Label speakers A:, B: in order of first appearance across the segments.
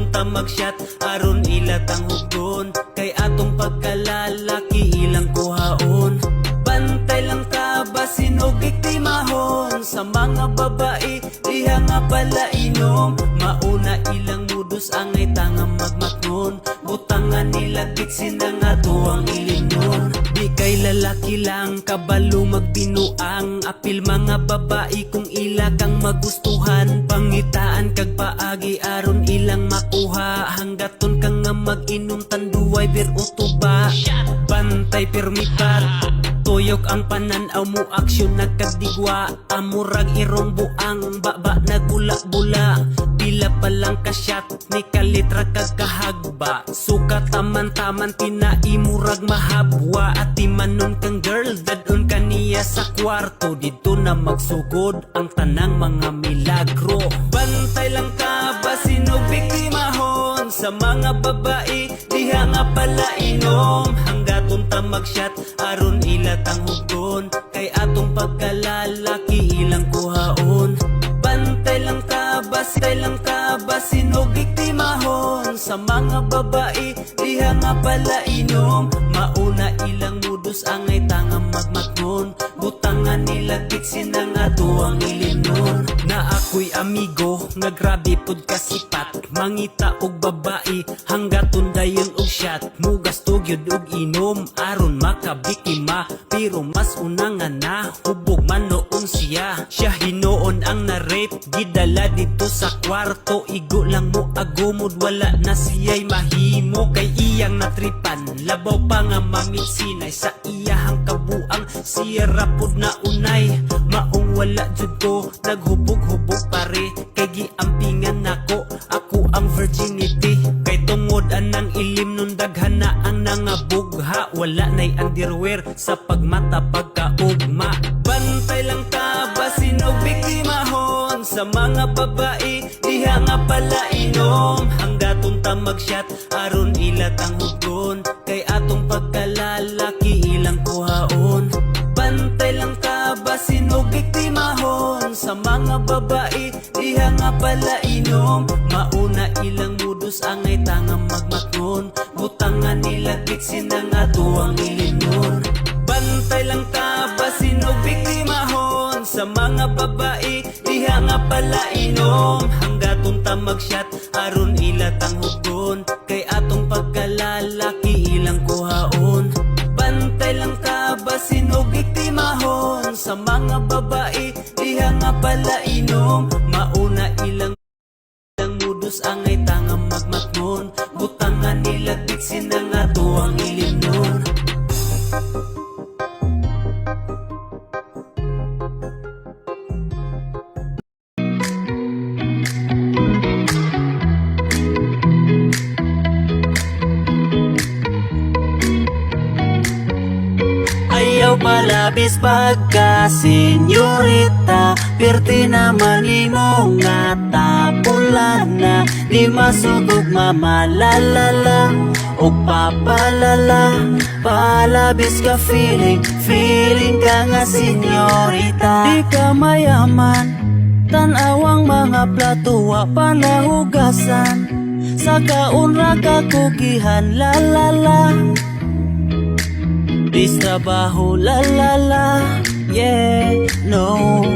A: hanggaton ta magshot aron ilatang hugon. Kay atong pagkalalaki ilang kuhaon. Bantay lang ka basin o biktimahon. Sa mga babae diha nga pala inom. Mauna ilang mudus angay tangang magmatnon. Butangan nila gitsin na nga tuwang ilinon. Di kay lalaki lang kabalo magbinuang. Apil mga babae kung ila kang magustuhan. Pangitaan kag paagi aron ilang makuha. Hanggaton kang nga mag-inom tanduay bir utuba. Bantay permipat tuyok ang pananaw mo aksyon nagkadigwa. Amurag irong buang baba nagula-bula. Pila palang kasyat ni kalitra kagkahagba. Sukat taman-taman tinaimurag mahabwa. At timanon kang girl dadon kaniya sa kwarto. Dito na magsugod ang tanang mga milagro. Bantay lang ka basin o biktimahon. Sa mga babae diha nga pala inom. Hanggaton ta magshot aron ilatang hugon. Kay atong pagkalalaki ilang kuhaon. Bantay lang ka basin o biktimahon. Sa mga babae diha nga pala inom. Mauna ilang mudus angay tangang magmatnon. Butangan nila gitsin na nga tuwang ilinon. Na ako'y amigo nga grabe pod kasipat. Mangita og babae hanggaton dayon og shot. Mugas tugyod og inom aron makabiktima. Pero mas una nga na hubog man noon siya. Siya hinoon ang na-rape gidala dito sa kwarto. Igo lang mo agumod wala na siya'y mahimo. Kay iyang natripan labaw pa nga mamitsinay. Sa iyahang kabuang siya rapod na unay. Maong wala jud ko naghubog-hubog pare. Kay giampingan nako ako ang virginity. Kay tungod anang ilim nun daghan na ang nangabugha. Wala na'y underwear sa pagmata pagkaugma. Bantay lang ka basin o biktimahon. Sa mga babae diha nga pala inom. Hanggaton ta magshot aron ilatang hugon. Kay atong pagkalalaki ilang kuhaon. Bantay lang ka basin o biktimahon. Sa mga babae diha nga pala inom. Mauna ilang mudus angay tangang magmatnon. Butangan nila gitsin na nga tuwang ilinon. Bantay lang ka basin o biktimahon. Sa mga babae diha nga pala inom. Hanggaton ta magshot aron ilatang hugon. Kay atong pagkalalaki ilang kuhaon. Bantay lang ka basin o biktimahon. Sa mga babae diha nga pala inom. Mauna ilang mudus angay tangang magmatnon. Butangan nila gitsin na nga tuwang ilinon. Ayaw palabis pagka senyorita. Perti naman imo nga tapula na. Di masugog mamalalala o papalala. Palabis ka feeling ka nga senyorita. Di ka mayaman, tanawang mga plato panahugasan. Sa kaunra kakugihan lalala. Dis trabaho la la la, yeah, no.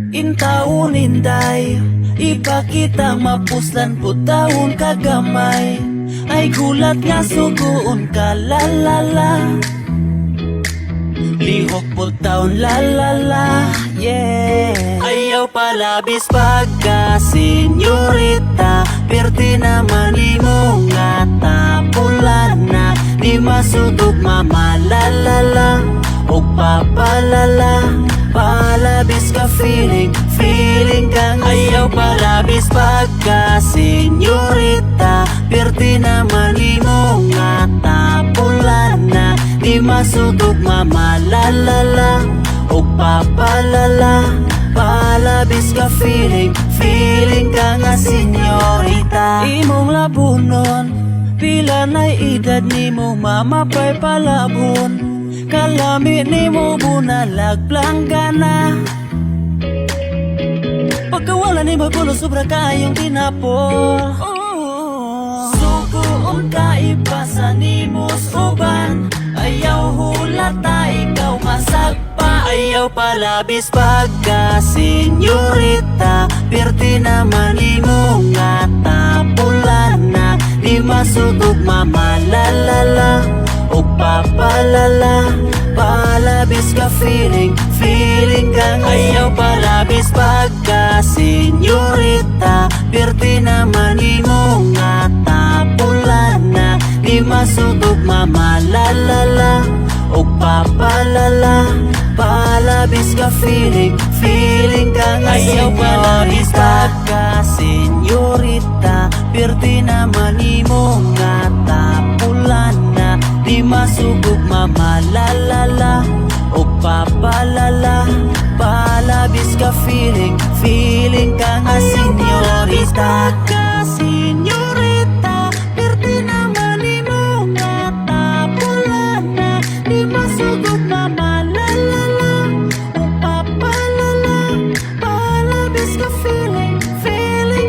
A: Intaon inday, ipakita mapuslan po taon kagamay. Ay gulat nga suguon ka la la la. Lihok po taon la la la, yeah. Ayaw palabis pagka senyorita. Perti naman imo nga tapulan na. Di masugog mamalalala o papalala. Palabis ka feeling ka nga. Ayaw palabis pagka senyorita. Perti naman imo nga tapulan na. Di masugog mamalalala o papalala. Palabis ka feeling ka nga senyorita. Imong labunon pila na'y edad nimo mamapay palabon. Kalami nimo bunalag planggana. Pagkawala nimo kulo sobra kayong tinapol. Ayaw palabis pagka senyorita, perti naman imo nga tapulan na. Di masugod mamalalala o papalala, palabis ka feeling ka nga. Ayaw palabis pagka senyorita, perti naman imo nga tapulan na. Di masugod mamalalala o papalala, palabis ka feeling ka nga. Ayaw palabis pagka senyorita, perti naman imo nga tapulan na. Di masugod mamalalala o papalala, palabis ka feeling ka nga. Senyorita, senyorita, perti naman imo nga tapulan na. Di masugod mamalalala o papalala, palabis ka feeling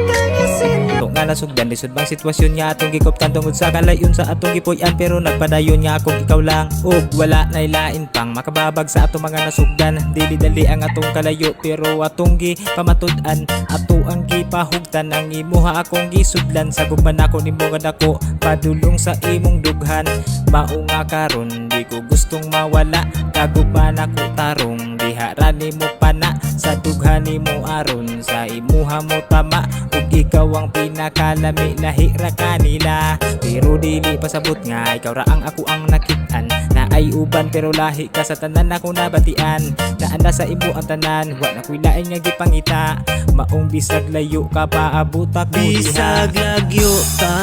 A: ka nga. Senyorita,
B: nga nasugdan lisod bang sitwasyon nga atong gikoptan tungod sa kalayon sa atong gipuy-an, pero nagpadayon nga akong ikaw lang. Og wala nay lain pang makababag sa atong mga nasugdan. Dili-dali ang atong kalayo, pero atong gipamatud-an, ato ang gipahugtan. Ang imuha akong gisudlan, sa gugman ako nimo nga dako, padulong sa imong dughan. Mao nga karon di ko gustong mawala, kagugman ako tarong. Dihara nimo pana sa dughan nimo aron, sa imuha mo tama ug ikaw ang pinakalami. Lahira kanila pero dili pasabot nga ikaw ra ang ako ang nakitaan. Na ay uban pero lahi ka sa tanan ako nabatian. Naana sa imo ang tanan, wa na ko'y lain nga gipangita. Maong bisag layo ka paabot ako diha.
A: bisag lagyo ta,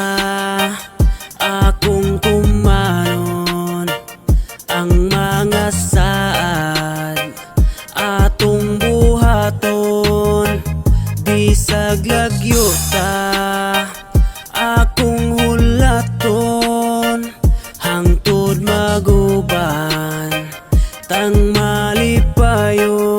A: akong kumanon ang mga saad atong buhaton. Bisag lagyo ta, akong hulaton, hangtod maguban, tang malipayon.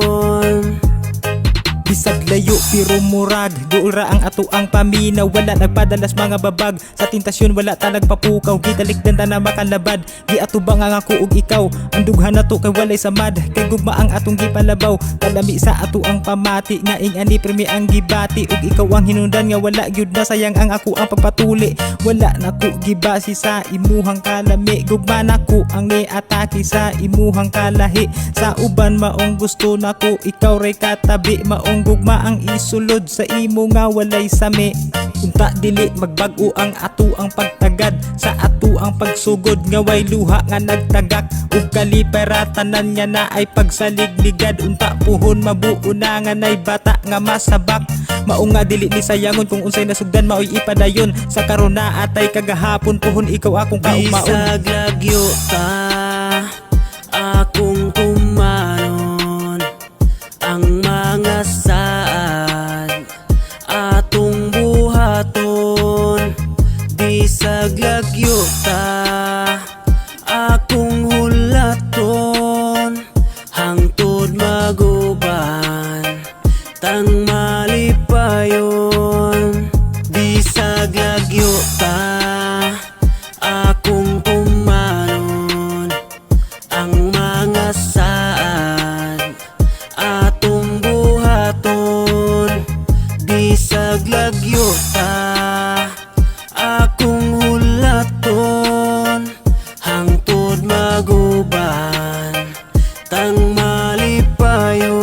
B: Bisag layo pero murag duol ra ang ato ang paminaw. Wala nagpadalas mga babag sa tentasyon, wala ta nagpapukaw. Gitalikdan ta na makalabad, giatubang ang ako ug ikaw. Ang dughan nato kay walay samad, kay gugma ang atong gipalabaw. Kalami sa ato ang pamati, nga ing ani premi ang gibati. Ug ikaw ang hinundan nga wala gyud na sayang ang ako ang papatuli. Wala nako gibasi sa imuhang kalami, gugma nako ang niatake sa imuhang kalahi. Sa uban maong gusto nako ikaw ray katabi, maong gugma ang isulod sa imo nga walay sami. Unta dili magbag-o ang ato ang pagtagad, sa ato ang pagsugod nga way luha nga nagtagak. Ug kaliperatanan niya na ay pagsaligligad, unta puhon mabuo na nga nay bata nga masabak. Mao nga dili ni sayangon kung unsay nasugdan maoy ipadayon. Sa karon na atay kagahapon puhon ikaw akong kaumaon.
A: Bisag lagyo ta, akong kumanon ang mga saad atong buhaton. Bisag lagyo ta, akong hulaton, hangtod maguban, tang malipayon. Bisag lagyo ta, akong kumanon ang mga saad atong buhaton. Bisag lagyo ta, akong hulaton, hangtod maguban, tang malipayon.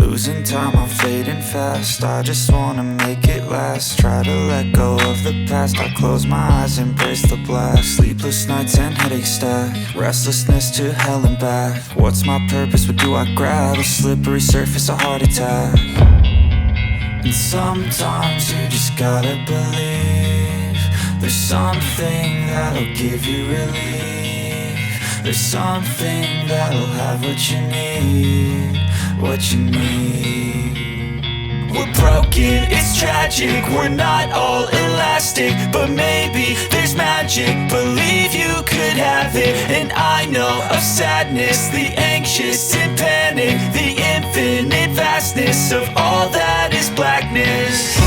C: Losing time, I'm fading fast. I just wanna make it last. Try to let go of the past. I close my eyes, embrace the blast. Sleepless nights and headaches stack. Restlessness to hell and back. What's my purpose? What do I grab? A slippery surface, a heart attack. And sometimes you just gotta believe there's something that'll give you relief. There's something that'll have what you need, what you need. We're broken, it's tragic, we're not all elastic, but maybe there's magic. Believe you could have it. And I know of sadness, the anxious and panic, the infinite vastness of all that is blackness.